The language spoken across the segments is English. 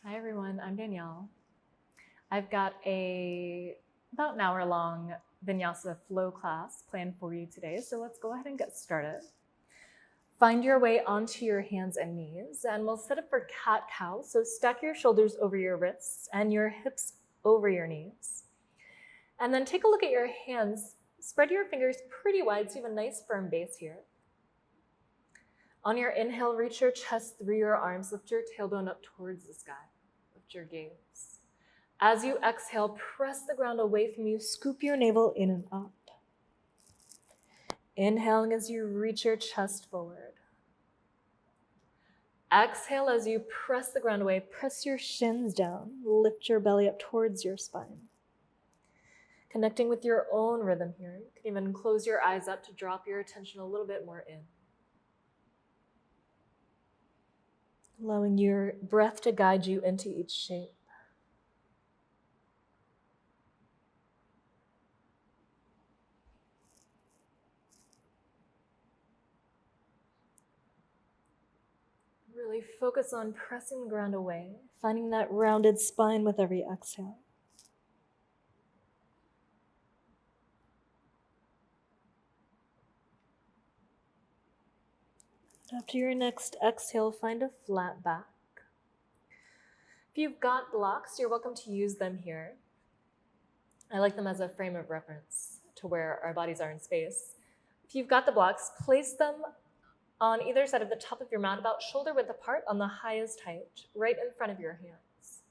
Hi everyone, I'm Danielle. I've got about an hour long Vinyasa flow class planned for you today, so let's go ahead and get started. Find your way onto your hands and knees, and we'll set up for cat-cow, so stack your shoulders over your wrists and your hips over your knees. And then take a look at your hands. Spread your fingers pretty wide so you have a nice firm base here. On your inhale, reach your chest through your arms, lift your tailbone up towards the sky. Lift your gaze. As you exhale, press the ground away from you, scoop your navel in and up. Inhaling as you reach your chest forward. Exhale as you press the ground away, press your shins down, lift your belly up towards your spine. Connecting with your own rhythm here. You can even close your eyes up to drop your attention a little bit more in. Allowing your breath to guide you into each shape. Really focus on pressing the ground away, finding that rounded spine with every exhale. After your next exhale, find a flat back. If you've got blocks, you're welcome to use them here. I like them as a frame of reference to where our bodies are in space. If you've got the blocks, place them on either side of the top of your mat, about shoulder width apart on the highest height, right in front of your hands.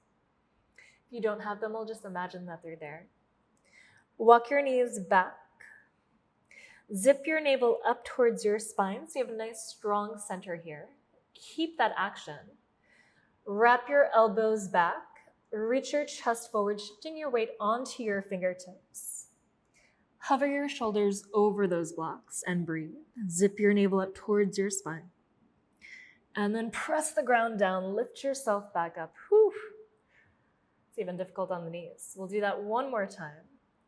If you don't have them, we'll just imagine that they're there. Walk your knees back. Zip your navel up towards your spine so you have a nice strong center here. Keep that action. Wrap your elbows back. Reach your chest forward, shifting your weight onto your fingertips. Hover your shoulders over those blocks and breathe. Zip your navel up towards your spine. And then press the ground down, lift yourself back up. Whew. It's even difficult on the knees. We'll do that one more time.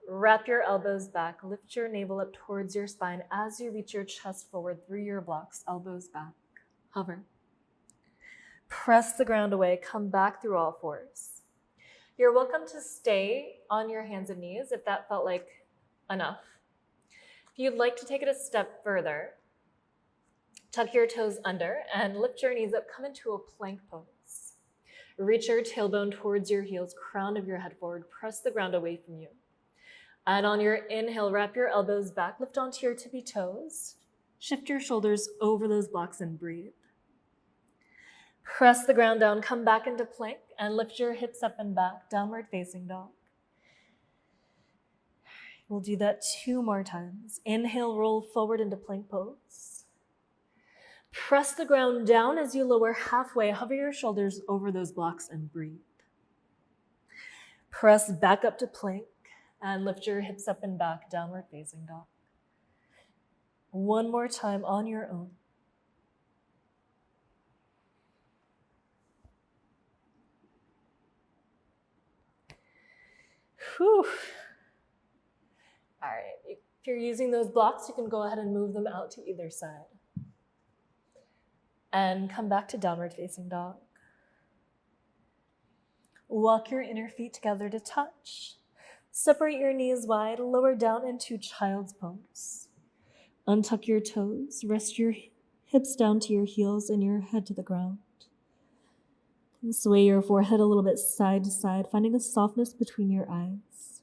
Wrap your elbows back, lift your navel up towards your spine as you reach your chest forward through your blocks, elbows back. Hover. Press the ground away, come back through all fours. You're welcome to stay on your hands and knees if that felt like enough. If you'd like to take it a step further, tuck your toes under and lift your knees up, come into a plank pose. Reach your tailbone towards your heels, crown of your head forward, press the ground away from you. And on your inhale, wrap your elbows back, lift onto your tippy toes, shift your shoulders over those blocks and breathe. Press the ground down, come back into plank and lift your hips up and back, downward facing dog. We'll do that 2 more times. Inhale, roll forward into plank pose. Press the ground down as you lower halfway, hover your shoulders over those blocks and breathe. Press back up to plank. And lift your hips up and back, downward facing dog. One more time on your own. Whew. All right, if you're using those blocks, you can go ahead and move them out to either side. And come back to downward facing dog. Walk your inner feet together to touch. Separate your knees wide, lower down into child's pose. Untuck your toes, rest your hips down to your heels and your head to the ground. And sway your forehead a little bit side to side, finding a softness between your eyes.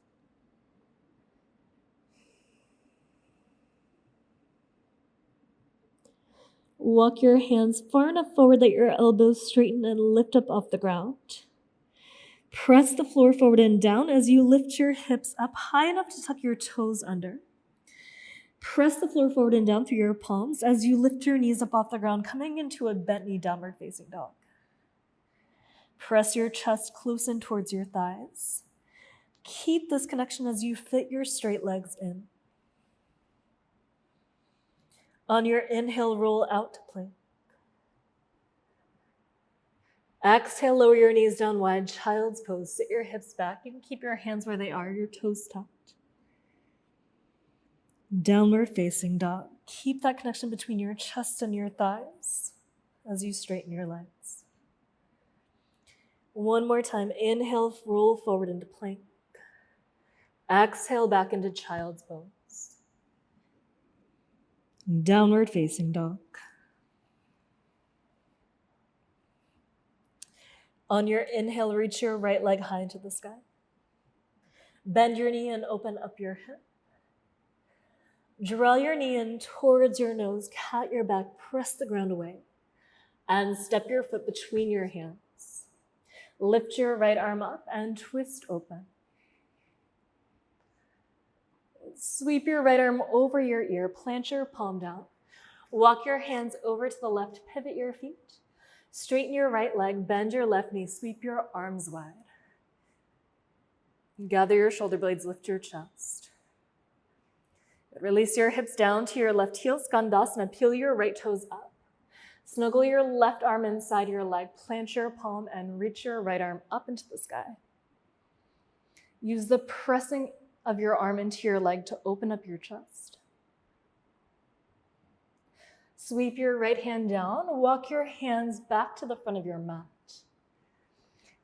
Walk your hands far enough forward that your elbows straighten and lift up off the ground. Press the floor forward and down as you lift your hips up high enough to tuck your toes under. Press the floor forward and down through your palms as you lift your knees up off the ground, coming into a bent knee downward facing dog. Press your chest close in towards your thighs. Keep this connection as you fit your straight legs in. On your inhale, roll out to plank. Exhale, lower your knees down wide, child's pose. Sit your hips back. You can keep your hands where they are, your toes tucked. Downward facing dog. Keep that connection between your chest and your thighs as you straighten your legs. One more time. Inhale, roll forward into plank. Exhale back into child's pose. Downward facing dog. On your inhale, reach your right leg high into the sky. Bend your knee and open up your hip. Draw your knee in towards your nose, cat your back, press the ground away, and step your foot between your hands. Lift your right arm up and twist open. Sweep your right arm over your ear, plant your palm down. Walk your hands over to the left, pivot your feet. Straighten your right leg, bend your left knee, sweep your arms wide. Gather your shoulder blades, lift your chest. Release your hips down to your left heel, Skandasana. Peel your right toes up. Snuggle your left arm inside your leg, plant your palm, and reach your right arm up into the sky. Use the pressing of your arm into your leg to open up your chest. Sweep your right hand down, walk your hands back to the front of your mat.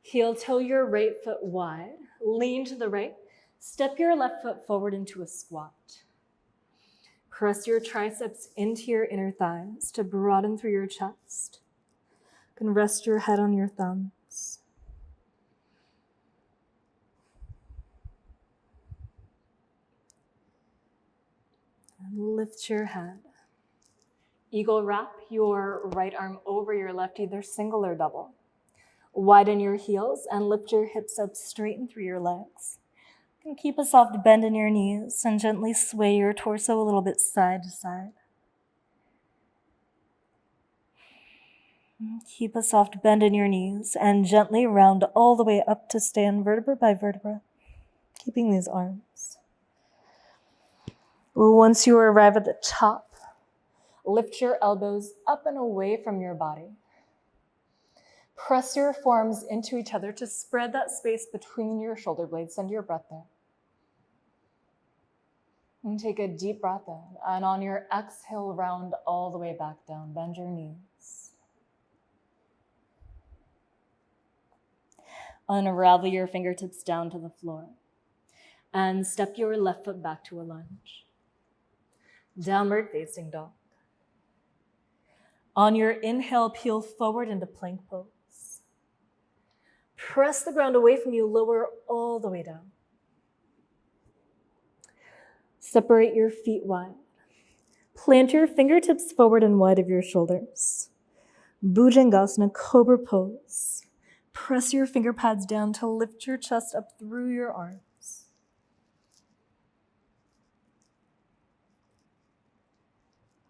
Heel toe your right foot wide, lean to the right, step your left foot forward into a squat. Press your triceps into your inner thighs to broaden through your chest. You can rest your head on your thumbs. And lift your head. Eagle wrap your right arm over your left, either single or double. Widen your heels and lift your hips up, straighten through your legs. And keep a soft bend in your knees and gently sway your torso a little bit side to side. Keep a soft bend in your knees and gently round all the way up to stand vertebra by vertebra, keeping these arms. Once you arrive at the top, lift your elbows up and away from your body. Press your forearms into each other to spread that space between your shoulder blades. Send your breath there. And take a deep breath in. And on your exhale, round all the way back down. Bend your knees. Unravel your fingertips down to the floor. And step your left foot back to a lunge. Downward facing dog. On your inhale, peel forward into plank pose. Press the ground away from you, lower all the way down. Separate your feet wide. Plant your fingertips forward and wide of your shoulders. Bhujangasana, cobra pose. Press your finger pads down to lift your chest up through your arms.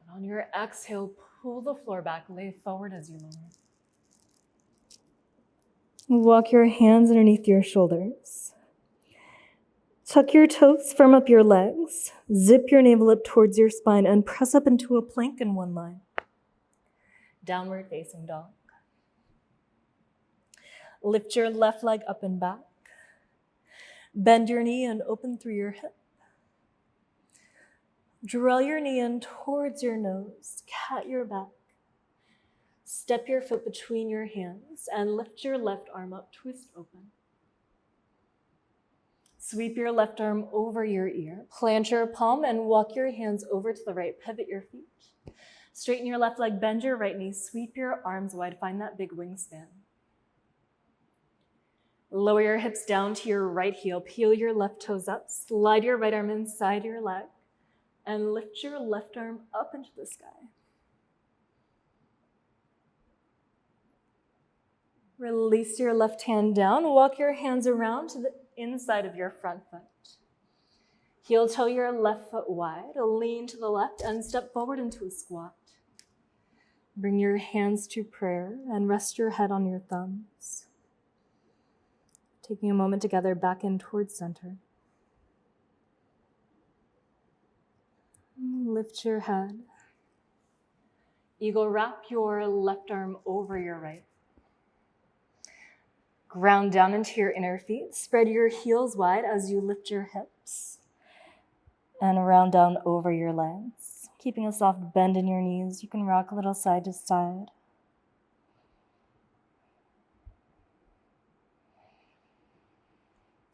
And on your exhale, pull the floor back, lay forward as you lower. Walk your hands underneath your shoulders. Tuck your toes, firm up your legs. Zip your navel up towards your spine and press up into a plank in one line. Downward facing dog. Lift your left leg up and back. Bend your knee and open through your hip. Draw your knee in towards your nose. Cat your back. Step your foot between your hands and lift your left arm up, twist open. Sweep your left arm over your ear. Plant your palm and walk your hands over to the right. Pivot your feet. Straighten your left leg, bend your right knee, sweep your arms wide, find that big wingspan. Lower your hips down to your right heel, peel your left toes up, slide your right arm inside your leg, and lift your left arm up into the sky. Release your left hand down, walk your hands around to the inside of your front foot. Heel toe your left foot wide, lean to the left, and step forward into a squat. Bring your hands to prayer and rest your head on your thumbs. Taking a moment together back in towards center. Lift your head. Eagle wrap your left arm over your right. Ground down into your inner feet. Spread your heels wide as you lift your hips. And round down over your legs. Keeping a soft bend in your knees, you can rock a little side to side.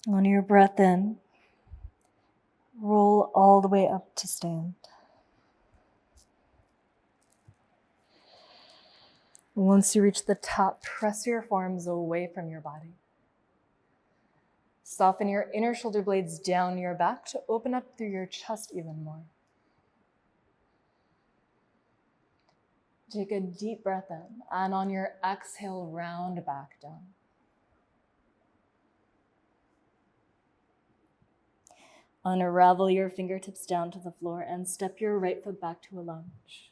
On your breath in, roll all the way up to stand. Once you reach the top, press your forearms away from your body. Soften your inner shoulder blades down your back to open up through your chest even more. Take a deep breath in, and on your exhale, round back down. Unravel your fingertips down to the floor and step your right foot back to a lunge.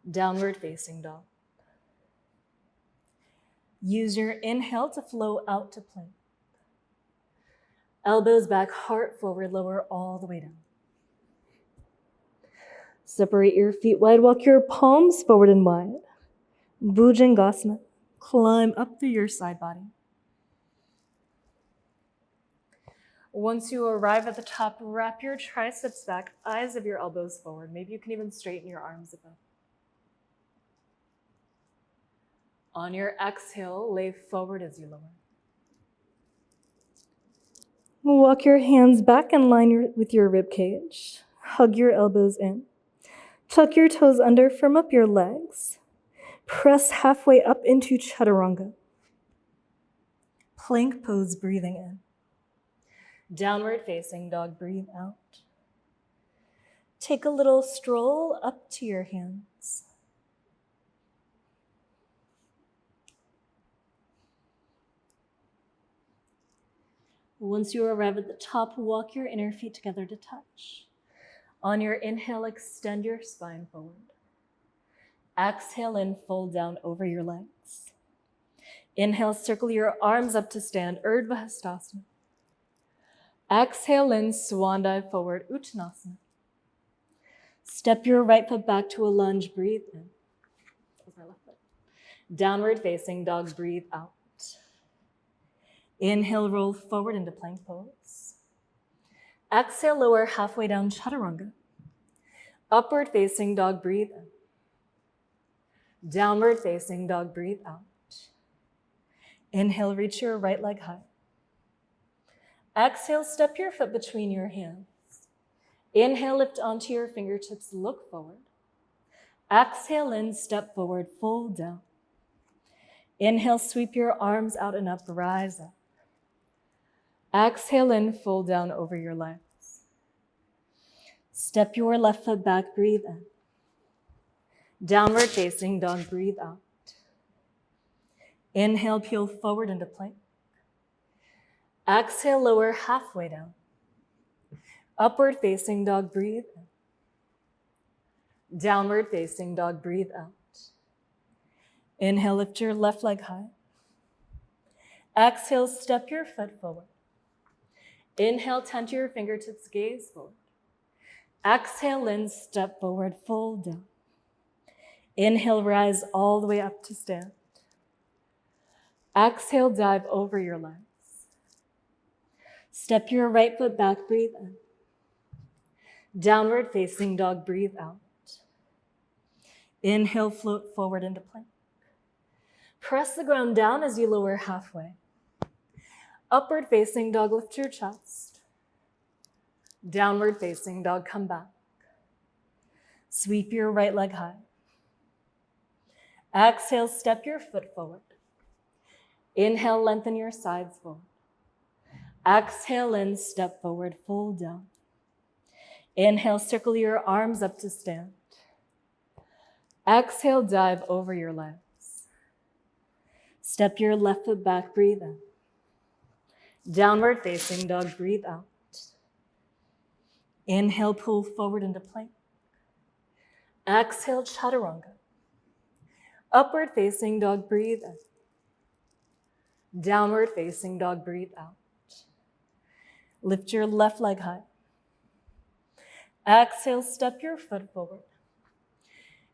Downward facing dog. Use your inhale to flow out to plank. Elbows back, heart forward, lower all the way down. Separate your feet wide, walk your palms forward and wide. Bhujangasana, climb up through your side body. Once you arrive at the top, wrap your triceps back, eyes of your elbows forward. Maybe you can even straighten your arms above. On your exhale, lay forward as you lower. Walk your hands back in line with your rib cage. Hug your elbows in. Tuck your toes under, firm up your legs. Press halfway up into chaturanga. Plank pose, breathing in. Downward facing dog, breathe out. Take a little stroll up to your hands. Once you arrive at the top, walk your inner feet together to touch. On your inhale, extend your spine forward. Exhale in, fold down over your legs. Inhale, circle your arms up to stand, Urdhva Hastasana. Exhale in, swan dive forward, Uttanasana. Step your right foot back to a lunge, breathe in. Downward facing dog, breathe out. Inhale, roll forward into plank pose. Exhale, lower halfway down, chaturanga. Upward facing dog, breathe in. Downward facing dog, breathe out. Inhale, reach your right leg high. Exhale, step your foot between your hands. Inhale, lift onto your fingertips, look forward. Exhale in, step forward, fold down. Inhale, sweep your arms out and up, rise up. Exhale in, fold down over your legs. Step your left foot back, breathe in. Downward facing dog, breathe out. Inhale, peel forward into plank. Exhale, lower halfway down. Upward facing dog, breathe in. Downward facing dog, breathe out. Inhale, lift your left leg high. Exhale, step your foot forward. Inhale, tent your fingertips, gaze forward. Exhale in, step forward, fold down. Inhale, rise all the way up to stand. Exhale, dive over your legs. Step your right foot back, breathe in. Downward facing dog, breathe out. Inhale, float forward into plank. Press the ground down as you lower halfway. Upward facing dog, lift your chest. Downward facing dog, come back. Sweep your right leg high. Exhale, step your foot forward. Inhale, lengthen your sides forward. Exhale in, step forward, fold down. Inhale, circle your arms up to stand. Exhale, dive over your legs. Step your left foot back, breathe in. Downward facing dog, breathe out. Inhale, pull forward into plank. Exhale, chaturanga. Upward facing dog, breathe in. Downward facing dog, breathe out. Lift your left leg high. Exhale, step your foot forward.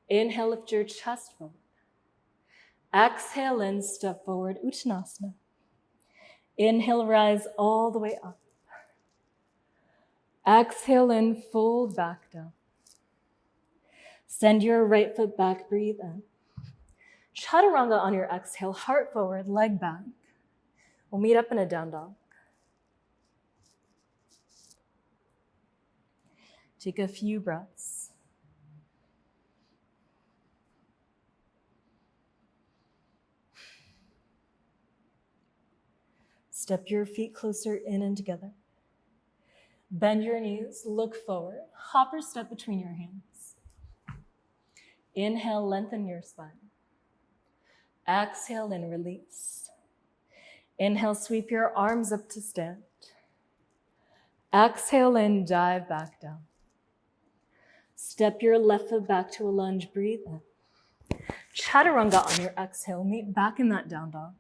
Inhale, lift your chest forward. Exhale in, step forward, Uttanasana. Inhale, rise all the way up. Exhale in, fold back down. Send your right foot back, breathe in. Chaturanga on your exhale, heart forward, leg back. We'll meet up in a down dog. Take a few breaths. Step your feet closer in and together. Bend your knees, look forward, hop or step between your hands. Inhale, lengthen your spine. Exhale and release. Inhale, sweep your arms up to stand. Exhale and dive back down. Step your left foot back to a lunge, breathe in. Chaturanga on your exhale, meet back in that down dog.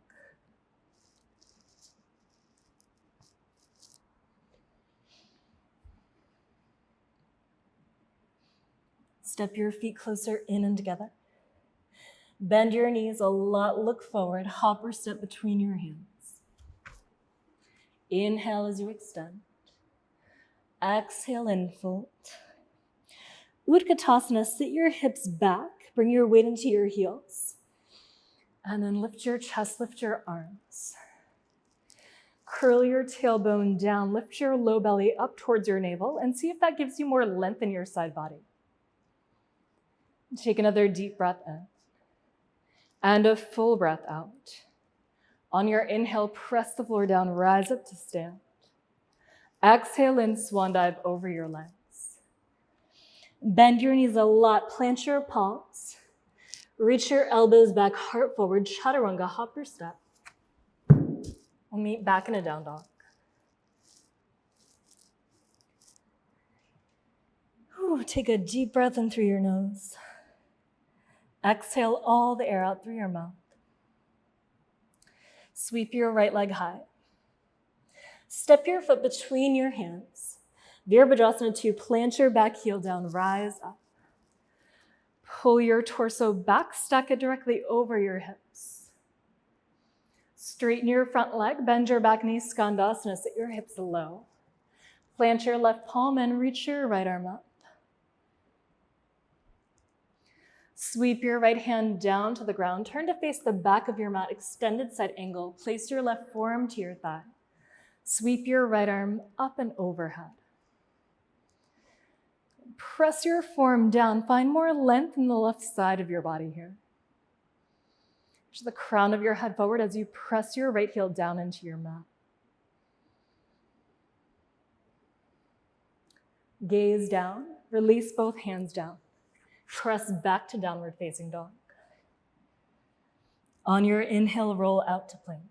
Step your feet closer in and together. Bend your knees a lot, look forward, hop or step between your hands. Inhale as you extend. Exhale and fold. Utkatasana, sit your hips back, bring your weight into your heels. And then lift your chest, lift your arms. Curl your tailbone down, lift your low belly up towards your navel, and see if that gives you more length in your side body. Take another deep breath in. And a full breath out. On your inhale, press the floor down, rise up to stand. Exhale and swan dive over your legs. Bend your knees a lot, plant your palms. Reach your elbows back, heart forward, chaturanga, hop or step. We'll meet back in a down dog. Take a deep breath in through your nose. Exhale all the air out through your mouth. Sweep your right leg high. Step your foot between your hands. Virabhadrasana 2, plant your back heel down, rise up. Pull your torso back, stack it directly over your hips. Straighten your front leg, bend your back knee, skandasana, sit your hips low. Plant your left palm and reach your right arm up. Sweep your right hand down to the ground. Turn to face the back of your mat, extended side angle. Place your left forearm to your thigh. Sweep your right arm up and overhead. Press your forearm down. Find more length in the left side of your body here. Push the crown of your head forward as you press your right heel down into your mat. Gaze down. Release both hands down. Press back to downward facing dog. On your inhale, roll out to plank.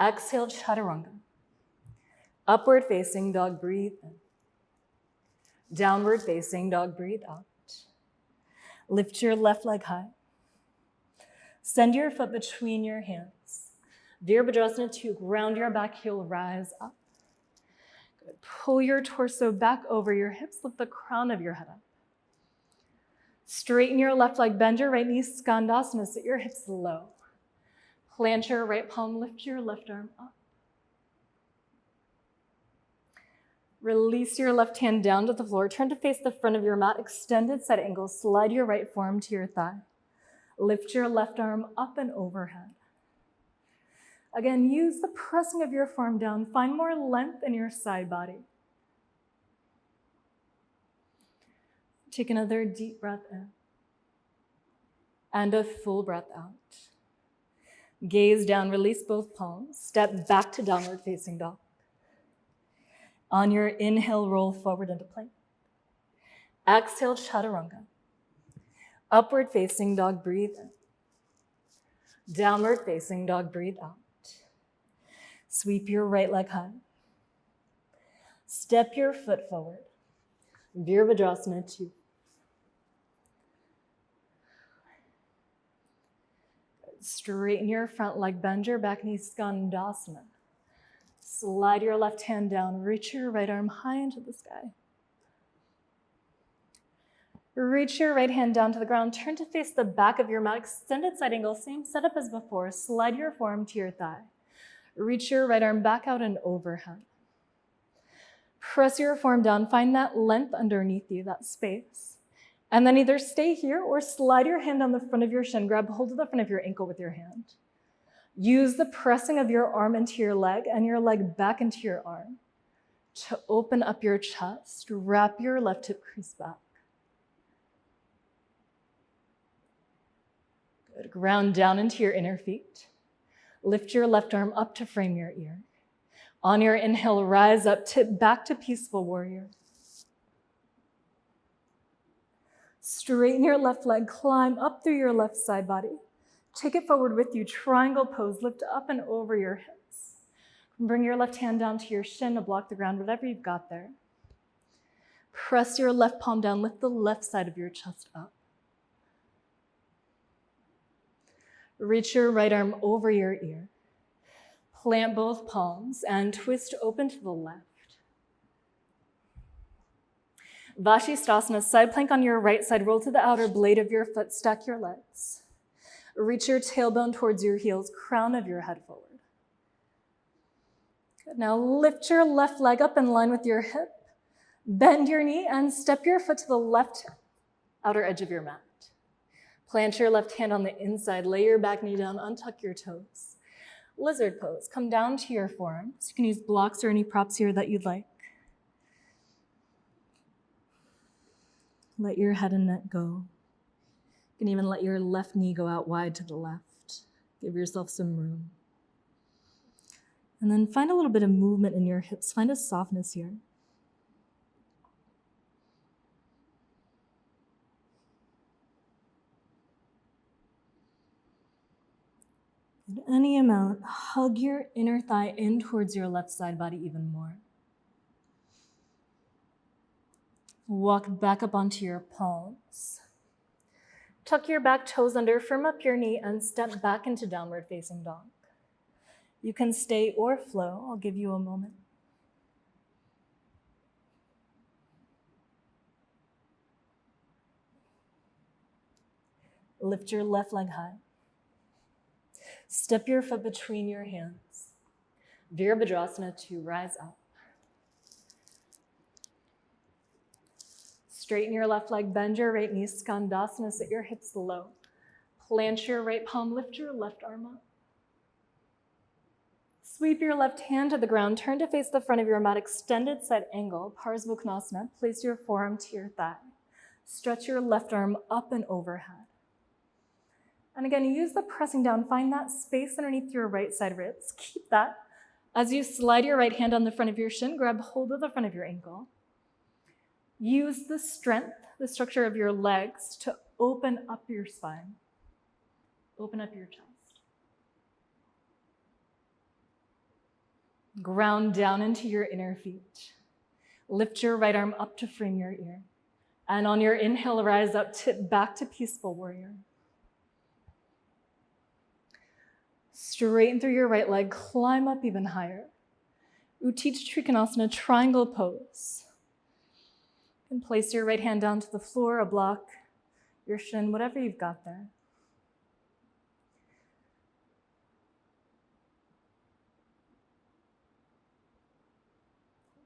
Exhale, chaturanga. Upward facing dog, breathe in. Downward facing dog, breathe out. Lift your left leg high. Send your foot between your hands. Virabhadrasana 2, ground your back heel, rise up. Good. Pull your torso back over your hips, lift the crown of your head up. Straighten your left leg, bend your right knee, skandasana, sit your hips low. Plant your right palm, lift your left arm up. Release your left hand down to the floor, turn to face the front of your mat, extended side angle, slide your right forearm to your thigh. Lift your left arm up and overhead. Again, use the pressing of your forearm down, find more length in your side body. Take another deep breath in and a full breath out. Gaze down, release both palms. Step back to downward facing dog. On your inhale, roll forward into plank. Exhale, chaturanga. Upward facing dog, breathe in. Downward facing dog, breathe out. Sweep your right leg high. Step your foot forward. Virabhadrasana 2. Straighten your front leg, bend your back knee, skandasana. Slide your left hand down, reach your right arm high into the sky. Reach your right hand down to the ground, turn to face the back of your mat, extended side angle, same setup as before. Slide your forearm to your thigh. Reach your right arm back out and overhead. Press your forearm down, find that length underneath you, that space. And then either stay here or slide your hand on the front of your shin, grab hold of the front of your ankle with your hand. Use the pressing of your arm into your leg and your leg back into your arm to open up your chest, wrap your left hip crease back. Good. Ground down into your inner feet. Lift your left arm up to frame your ear. On your inhale, rise up, tip back to peaceful warrior. Straighten your left leg, climb up through your left side body. Take it forward with you, triangle pose, lift up and over your hips. Bring your left hand down to your shin to block the ground, whatever you've got there. Press your left palm down, lift the left side of your chest up. Reach your right arm over your ear. Plant both palms and twist open to the left. Vashisthasana, side plank on your right side. Roll to the outer blade of your foot. Stack your legs. Reach your tailbone towards your heels, crown of your head forward. Good. Now lift your left leg up in line with your hip. Bend your knee and step your foot to the left outer edge of your mat. Plant your left hand on the inside. Lay your back knee down. Untuck your toes. Lizard pose. Come down to your forearms. You can use blocks or any props here that you'd like. Let your head and neck go. You can even let your left knee go out wide to the left. Give yourself some room. And then find a little bit of movement in your hips. Find a softness here. In any amount, hug your inner thigh in towards your left side body even more. Walk back up onto your palms. Tuck your back toes under, firm up your knee, and step back into downward facing dog. You can stay or flow. I'll give you a moment. Lift your left leg high. Step your foot between your hands. Virabhadrasana to rise up. Straighten your left leg, bend your right knee, Skandasana, sit your hips low. Plant your right palm, lift your left arm up. Sweep your left hand to the ground, turn to face the front of your mat, extended side angle, Parsvukhnasana. Place your forearm to your thigh. Stretch your left arm up and overhead. And again, use the pressing down. Find that space underneath your right side ribs. Keep that. As you slide your right hand on the front of your shin, grab hold of the front of your ankle. Use the strength, the structure of your legs to open up your spine. Open up your chest. Ground down into your inner feet. Lift your right arm up to frame your ear. And on your inhale, rise up, tip back to peaceful warrior. Straighten through your right leg, climb up even higher. Utthita Trikonasana, triangle pose. And place your right hand down to the floor, a block, your shin, whatever you've got there.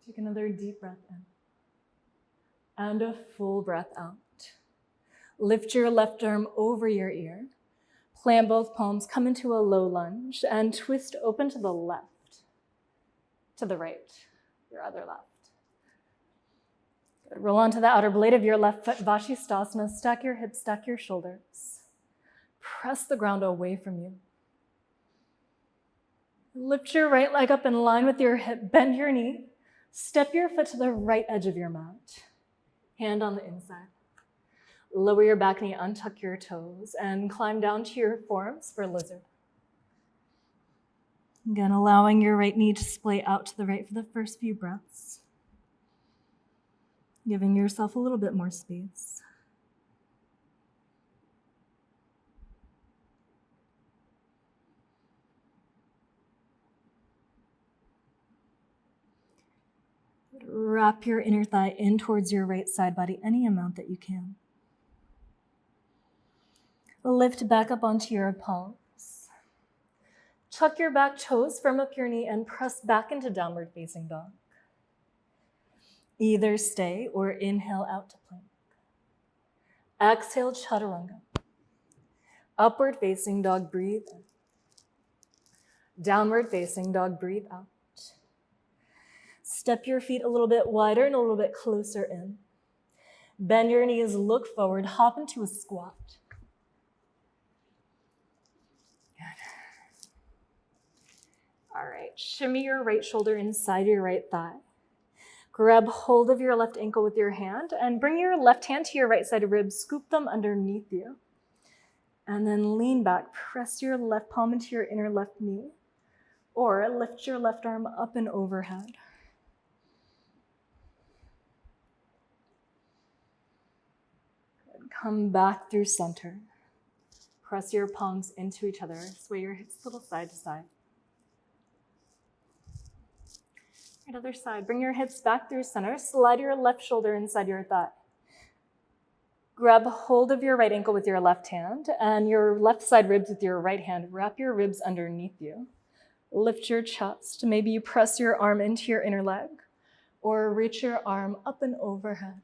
Take another deep breath in. And a full breath out. Lift your left arm over your ear. Plant both palms, come into a low lunge, and twist open to the left, to the right, your other left. Good. Roll onto the outer blade of your left foot, Vashisthasana. Stack your hips, stack your shoulders. Press the ground away from you. Lift your right leg up in line with your hip, bend your knee. Step your foot to the right edge of your mat. Hand on the inside. Lower your back knee, untuck your toes, and climb down to your forearms for lizard. Again, allowing your right knee to splay out to the right for the first few breaths. Giving yourself a little bit more space. Wrap your inner thigh in towards your right side body, any amount that you can. Lift back up onto your palms. Tuck your back toes, firm up your knee, and press back into downward facing dog. Either stay or inhale out to plank. Exhale, chaturanga. Upward facing dog, breathe in. Downward facing dog, breathe out. Step your feet a little bit wider and a little bit closer in. Bend your knees, look forward, hop into a squat. Good. All right, shimmy your right shoulder inside your right thigh. Grab hold of your left ankle with your hand and bring your left hand to your right side of ribs, scoop them underneath you. And then lean back, press your left palm into your inner left knee, or lift your left arm up and overhead. Good. Come back through center. Press your palms into each other. Sway your hips a little side to side. Right, other side. Bring your hips back through center. Slide your left shoulder inside your thigh. Grab hold of your right ankle with your left hand and your left side ribs with your right hand. Wrap your ribs underneath you. Lift your chest. Maybe you press your arm into your inner leg or reach your arm up and overhead.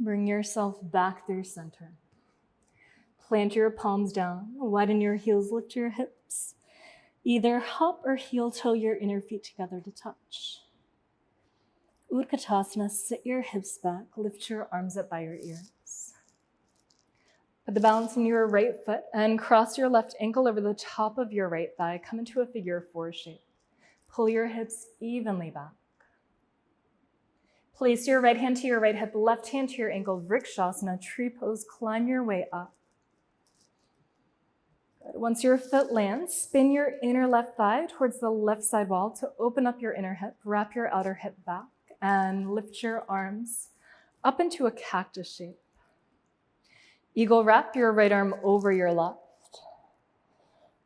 Bring yourself back through center. Plant your palms down. Widen your heels. Lift your hips. Either hop or heel toe your inner feet together to touch. Utkatasana, sit your hips back, lift your arms up by your ears. Put the balance in your right foot and cross your left ankle over the top of your right thigh. Come into a figure 4 shape. Pull your hips evenly back. Place your right hand to your right hip, left hand to your ankle, Vrikshasana, tree pose, climb your way up. Good. Once your foot lands, spin your inner left thigh towards the left side wall to open up your inner hip, wrap your outer hip back, and lift your arms up into a cactus shape. Eagle wrap your right arm over your left.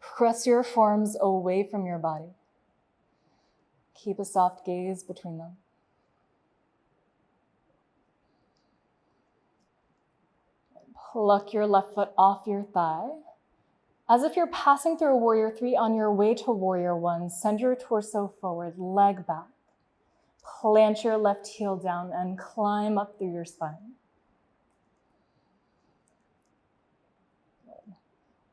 Press your forearms away from your body. Keep a soft gaze between them. Pluck your left foot off your thigh. As if you're passing through a warrior 3 on your way to warrior 1, send your torso forward, leg back. Plant your left heel down and climb up through your spine. Good.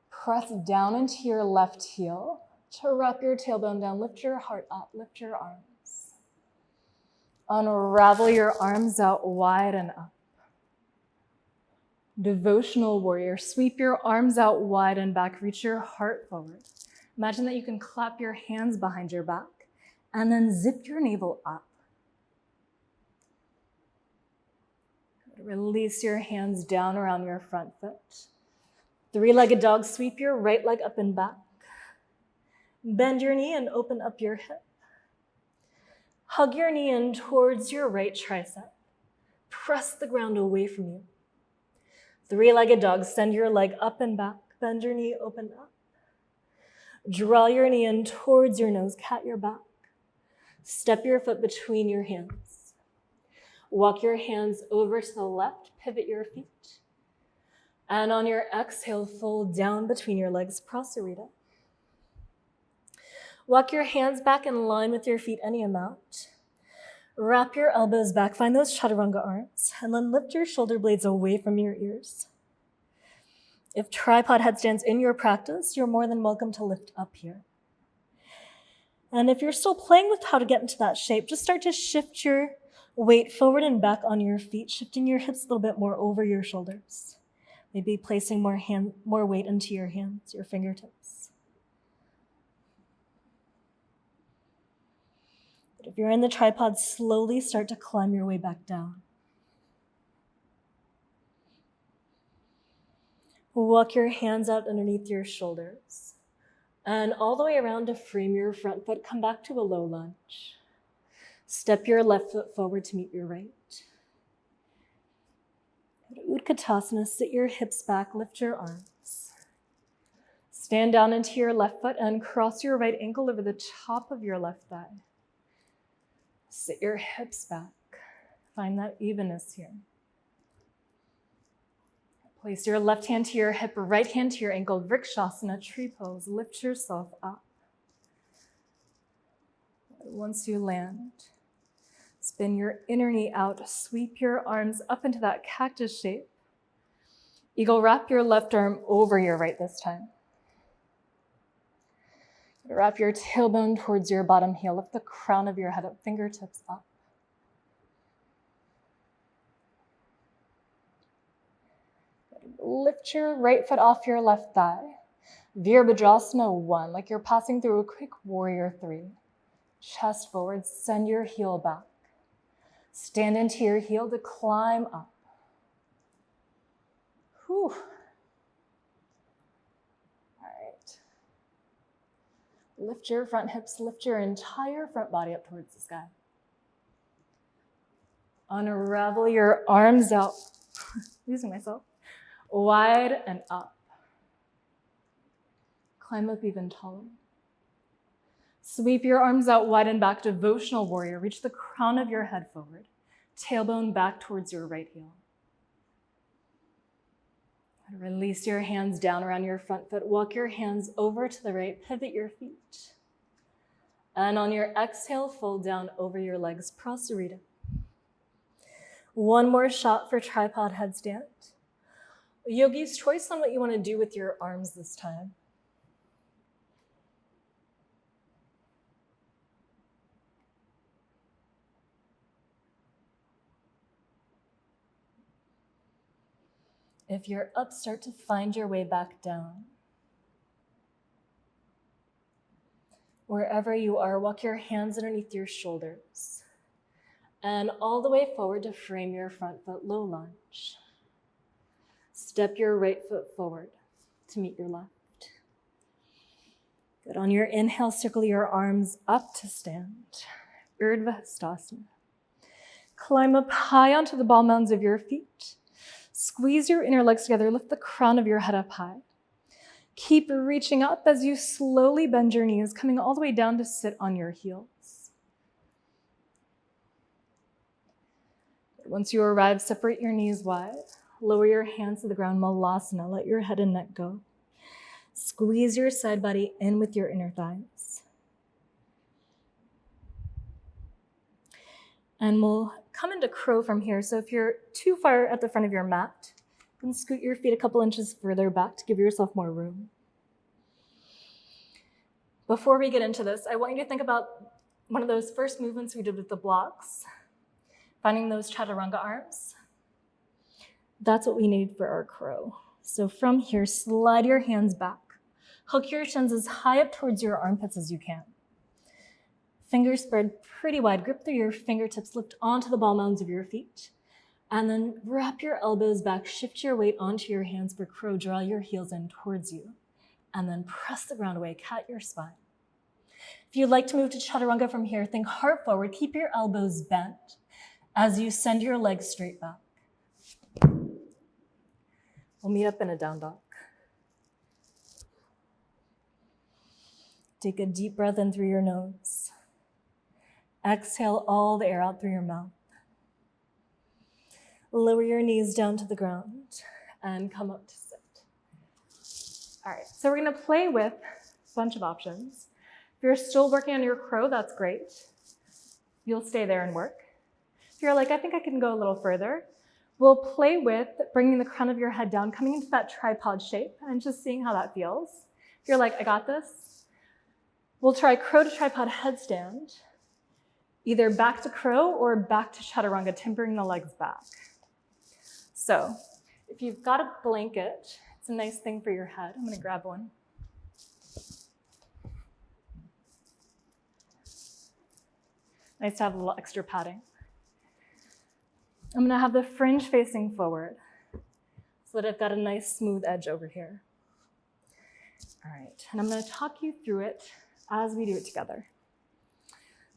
Press down into your left heel to wrap your tailbone down. Lift your heart up, lift your arms. Unravel your arms out wide and up. Devotional warrior, sweep your arms out wide and back, reach your heart forward. Imagine that you can clap your hands behind your back and then zip your navel up. Release your hands down around your front foot. 3-legged dog, sweep your right leg up and back. Bend your knee and open up your hip. Hug your knee in towards your right tricep. Press the ground away from you. 3-legged dog, send your leg up and back. Bend your knee, open up. Draw your knee in towards your nose, cat your back. Step your foot between your hands. Walk your hands over to the left, pivot your feet. And on your exhale, fold down between your legs, Prasarita. Walk your hands back in line with your feet any amount. Wrap your elbows back, find those chaturanga arms, and then lift your shoulder blades away from your ears. If tripod headstand's in your practice, you're more than welcome to lift up here. And if you're still playing with how to get into that shape, just start to shift your weight forward and back on your feet, shifting your hips a little bit more over your shoulders. Maybe placing more weight into your hands, your fingertips. But if you're in the tripod, slowly start to climb your way back down. Walk your hands out underneath your shoulders. And all the way around to frame your front foot, come back to a low lunge. Step your left foot forward to meet your right. Utkatasana, sit your hips back, lift your arms. Stand down into your left foot and cross your right ankle over the top of your left thigh. Sit your hips back. Find that evenness here. Place your left hand to your hip, right hand to your ankle, Vrikshasana, tree pose. Lift yourself up. Once you land, spin your inner knee out, sweep your arms up into that cactus shape. Eagle wrap your left arm over your right this time. Wrap your tailbone towards your bottom heel. Lift the crown of your head up, fingertips up. Lift your right foot off your left thigh. Virabhadrasana 1, like you're passing through a quick warrior 3. Chest forward, send your heel back. Stand into your heel to climb up. Whew. All right. Lift your front hips, lift your entire front body up towards the sky. Unravel your arms out. Losing myself. Wide and up. Climb up even taller. Sweep your arms out wide and back, devotional warrior. Reach the crown of your head forward. Tailbone back towards your right heel. Release your hands down around your front foot. Walk your hands over to the right. Pivot your feet. And on your exhale, fold down over your legs. Prasarita. One more shot for tripod headstand. Yogi's choice on what you want to do with your arms this time. If you're up, start to find your way back down. Wherever you are, walk your hands underneath your shoulders and all the way forward to frame your front foot, low lunge. Step your right foot forward to meet your left. Good. On your inhale, circle your arms up to stand. Urdhva Hastasana. Climb up high onto the ball mounds of your feet. Squeeze your inner legs together. Lift the crown of your head up high. Keep reaching up as you slowly bend your knees, coming all the way down to sit on your heels. Once you arrive, separate your knees wide. Lower your hands to the ground, Malasana. Let your head and neck go. Squeeze your side body in with your inner thighs. And we'll come into crow from here. So if you're too far at the front of your mat, you can scoot your feet a couple inches further back to give yourself more room. Before we get into this, I want you to think about one of those first movements we did with the blocks, finding those chaturanga arms. That's what we need for our crow. So from here, slide your hands back. Hook your shins as high up towards your armpits as you can. Fingers spread pretty wide. Grip through your fingertips, lift onto the ball mounds of your feet. And then wrap your elbows back, shift your weight onto your hands for crow, draw your heels in towards you. And then press the ground away, cat your spine. If you'd like to move to chaturanga from here, think heart forward, keep your elbows bent as you send your legs straight back. We'll meet up in a down dog. Take a deep breath in through your nose. Exhale all the air out through your mouth. Lower your knees down to the ground and come up to sit. All right, so we're gonna play with a bunch of options. If you're still working on your crow, that's great. You'll stay there and work. If you're like, I think I can go a little further, we'll play with bringing the crown of your head down, coming into that tripod shape and just seeing how that feels. If you're like, I got this, we'll try crow to tripod headstand, either back to crow or back to chaturanga, timbering the legs back. So if you've got a blanket, it's a nice thing for your head. I'm gonna grab one. Nice to have a little extra padding. I'm gonna have the fringe facing forward so that I've got a nice smooth edge over here. All right, and I'm gonna talk you through it as we do it together.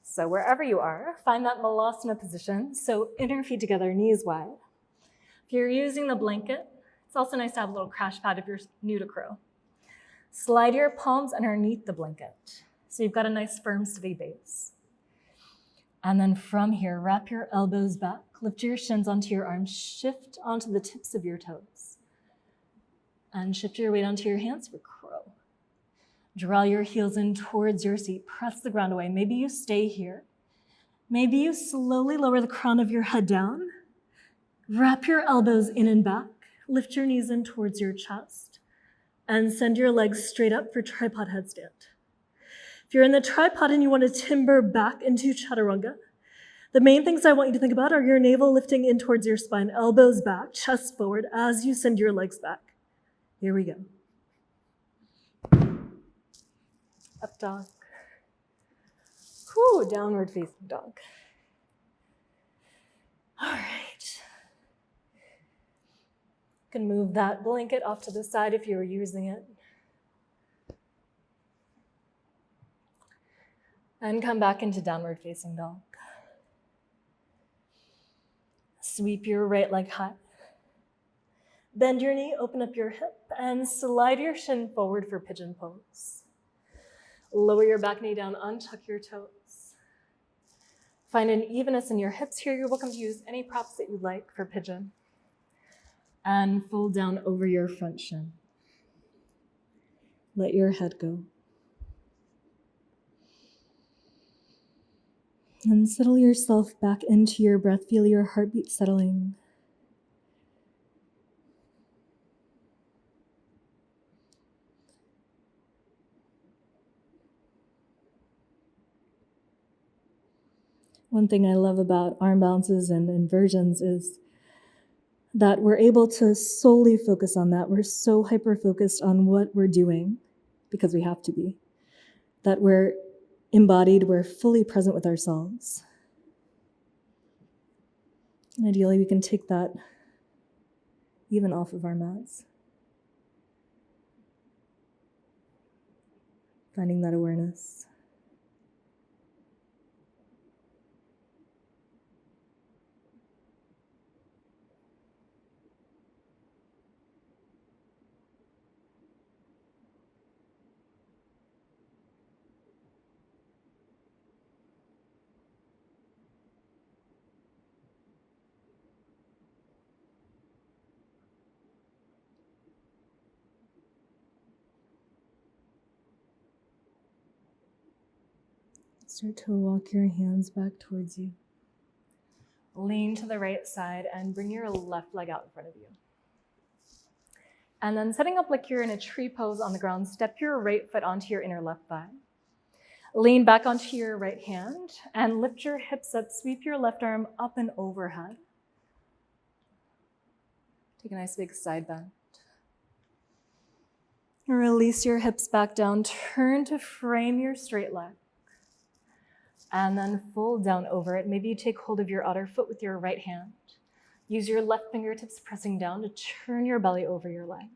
So wherever you are, find that Malasana position. So inner feet together, knees wide. If you're using the blanket, it's also nice to have a little crash pad if you're new to crow. Slide your palms underneath the blanket. So you've got a nice firm, steady base. And then from here, wrap your elbows back, lift your shins onto your arms, shift onto the tips of your toes. And shift your weight onto your hands for crow. Draw your heels in towards your seat, press the ground away. Maybe you stay here. Maybe you slowly lower the crown of your head down. Wrap your elbows in and back, lift your knees in towards your chest, and send your legs straight up for tripod headstand. If you're in the tripod and you want to timber back into chaturanga, the main things I want you to think about are your navel lifting in towards your spine, elbows back, chest forward as you send your legs back. Here we go. Up dog. Whew, downward facing dog. All right. You can move that blanket off to the side if you were using it. And come back into downward facing dog. Sweep your right leg high. Bend your knee, open up your hip, and slide your shin forward for pigeon pose. Lower your back knee down, untuck your toes. Find an evenness in your hips here. You're welcome to use any props that you like for pigeon. And fold down over your front shin. Let your head go. And settle yourself back into your breath. Feel your heartbeat settling. One thing I love about arm balances and inversions is that we're able to solely focus on that. We're so hyper-focused on what we're doing, because we have to be, that we're embodied, we're fully present with ourselves. And ideally, we can take that even off of our mats. Finding that awareness. Start to walk your hands back towards you. Lean to the right side and bring your left leg out in front of you. And then setting up like you're in a tree pose on the ground, step your right foot onto your inner left thigh. Lean back onto your right hand and lift your hips up. Sweep your left arm up and overhead. Take a nice big side bend. Release your hips back down. Turn to frame your straight leg. And then fold down over it. Maybe you take hold of your other foot with your right hand. Use your left fingertips pressing down to turn your belly over your leg.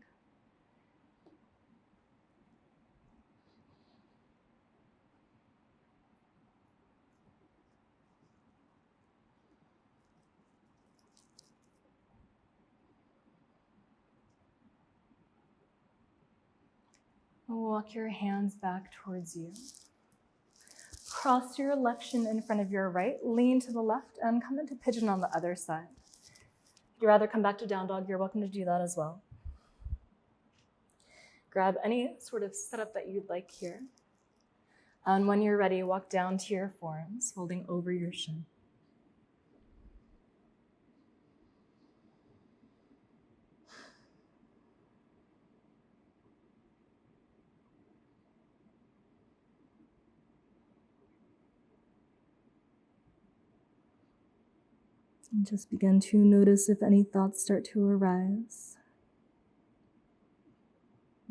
Walk your hands back towards you. Cross your left shin in front of your right, lean to the left, and come into pigeon on the other side. If you'd rather come back to down dog, you're welcome to do that as well. Grab any sort of setup that you'd like here. And when you're ready, walk down to your forearms, folding over your shin. And just begin to notice if any thoughts start to arise.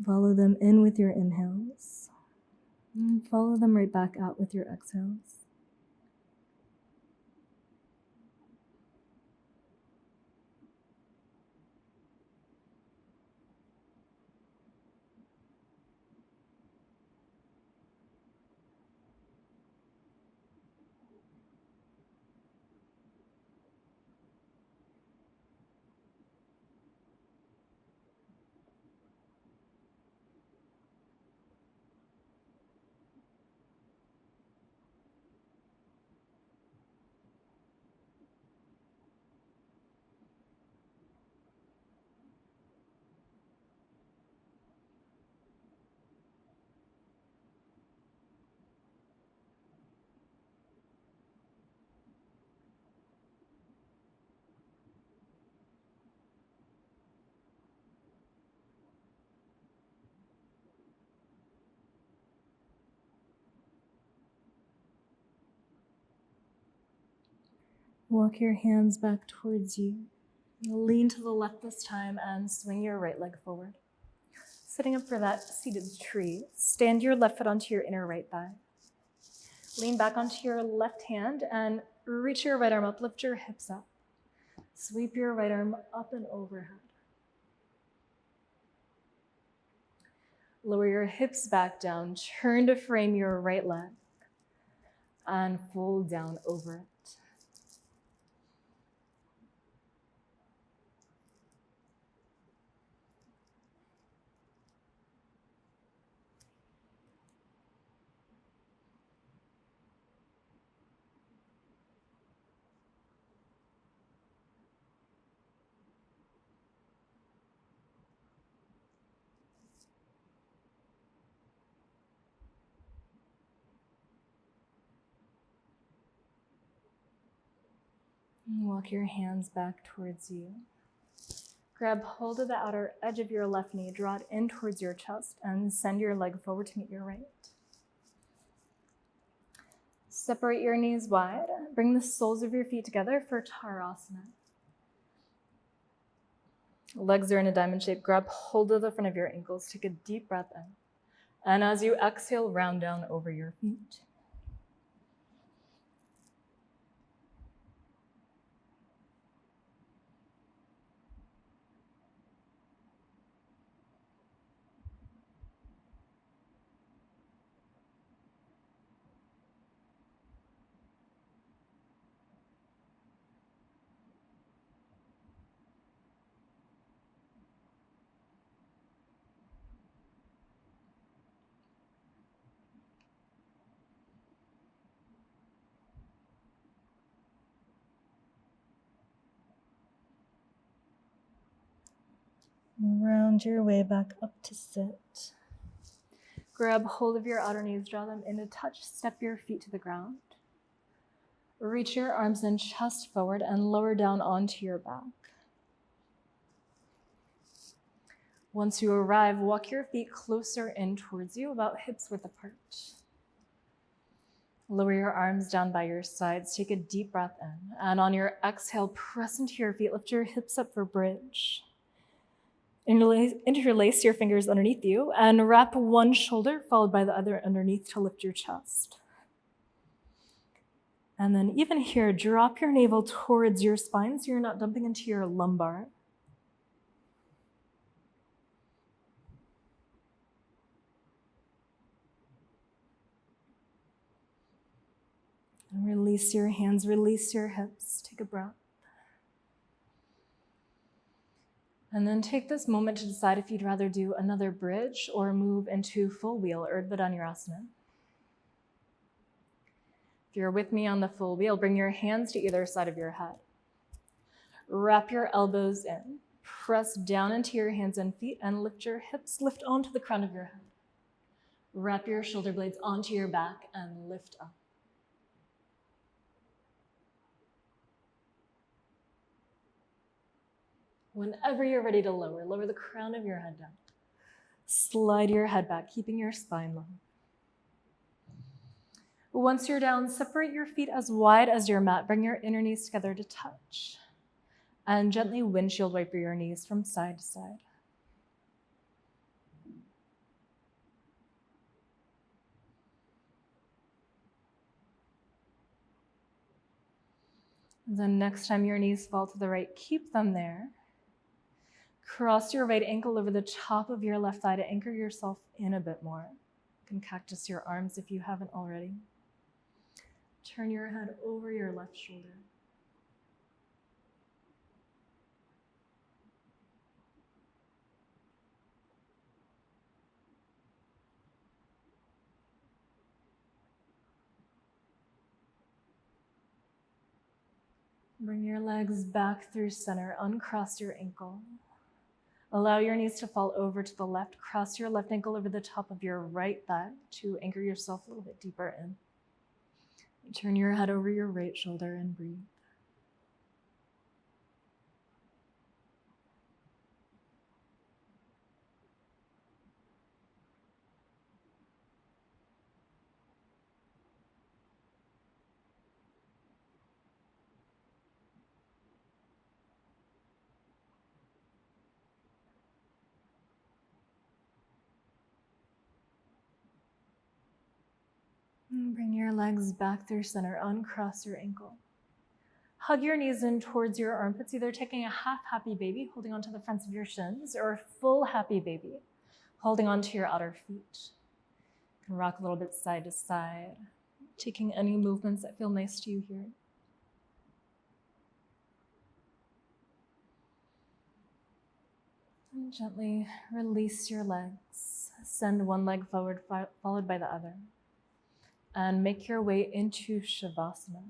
Follow them in with your inhales. And follow them right back out with your exhales. Walk your hands back towards you. Lean to the left this time and swing your right leg forward. Sitting up for that seated tree, stand your left foot onto your inner right thigh. Lean back onto your left hand and reach your right arm up, lift your hips up. Sweep your right arm up and overhead. Lower your hips back down, turn to frame your right leg, and fold down over it. Walk your hands back towards you. Grab hold of the outer edge of your left knee, draw it in towards your chest, and send your leg forward to meet your right. Separate your knees wide. Bring the soles of your feet together for Tarasana. Legs are in a diamond shape. Grab hold of the front of your ankles. Take a deep breath in. And as you exhale, round down over your feet. Round your way back up to sit. Grab hold of your outer knees, draw them into touch, step your feet to the ground. Reach your arms and chest forward and lower down onto your back. Once you arrive, walk your feet closer in towards you, about hips width apart. Lower your arms down by your sides, take a deep breath in, and on your exhale, press into your feet, lift your hips up for bridge. Interlace your fingers underneath you and wrap one shoulder followed by the other underneath to lift your chest. And then even here, drop your navel towards your spine so you're not dumping into your lumbar. And release your hands, release your hips. Take a breath. And then take this moment to decide if you'd rather do another bridge or move into full wheel, Urdhva Dhanurasana. If you're with me on the full wheel, bring your hands to either side of your head. Wrap your elbows in. Press down into your hands and feet and lift your hips, lift onto the crown of your head. Wrap your shoulder blades onto your back and lift up. Whenever you're ready to lower the crown of your head down. Slide your head back, keeping your spine long. Once you're down, separate your feet as wide as your mat. Bring your inner knees together to touch. And gently windshield wiper your knees from side to side. Then next time your knees fall to the right, keep them there. Cross your right ankle over the top of your left thigh to anchor yourself in a bit more. You can cactus your arms if you haven't already. Turn your head over your left shoulder. Bring your legs back through center. Uncross your ankle. Allow your knees to fall over to the left. Cross your left ankle over the top of your right thigh to anchor yourself a little bit deeper in. Turn your head over your right shoulder and breathe. And bring your legs back through center, uncross your ankle. Hug your knees in towards your armpits, either taking a half happy baby, holding onto the fronts of your shins, or a full happy baby, holding onto your outer feet. You can rock a little bit side to side, taking any movements that feel nice to you here. And gently release your legs. Send one leg forward, followed by the other. And make your way into Shavasana.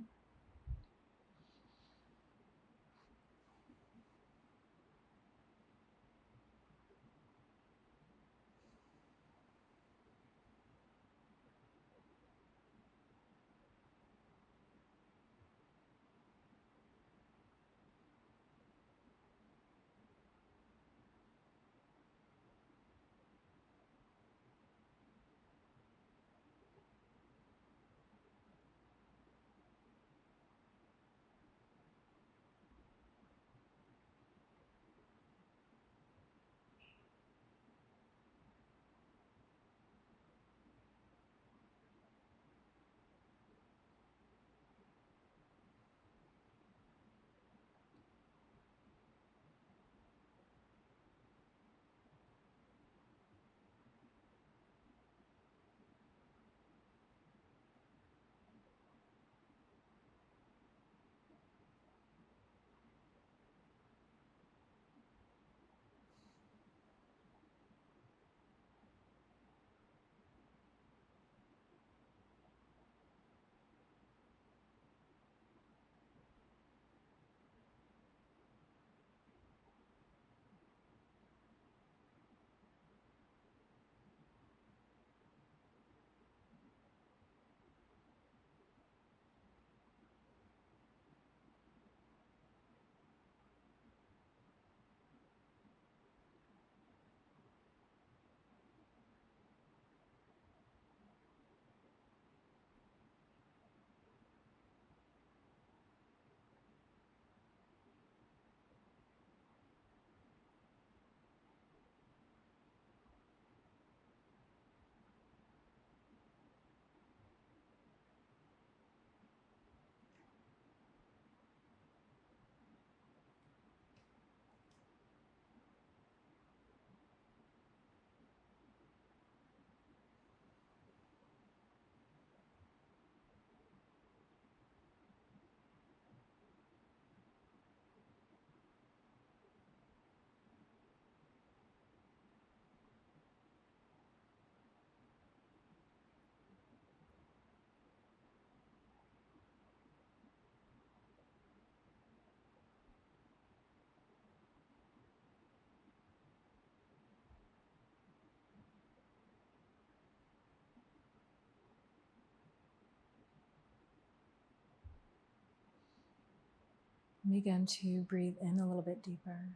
Begin to breathe in a little bit deeper.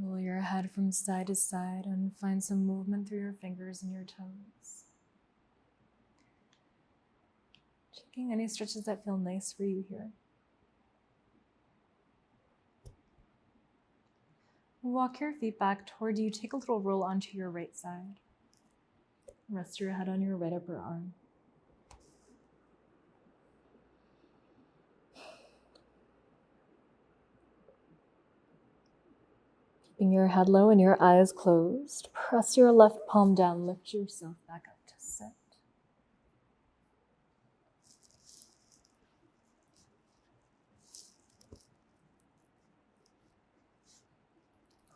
Roll your head from side to side and find some movement through your fingers and your toes. Checking any stretches that feel nice for you here. Walk your feet back toward you. Take a little roll onto your right side. Rest your head on your right upper arm. Keeping your head low and your eyes closed, press your left palm down, lift yourself back up to sit.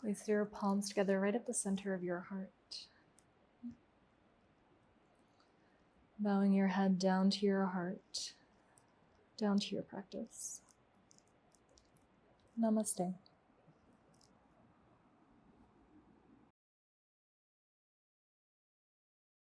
Place your palms together right at the center of your heart. Bowing your head down to your heart, down to your practice. Namaste.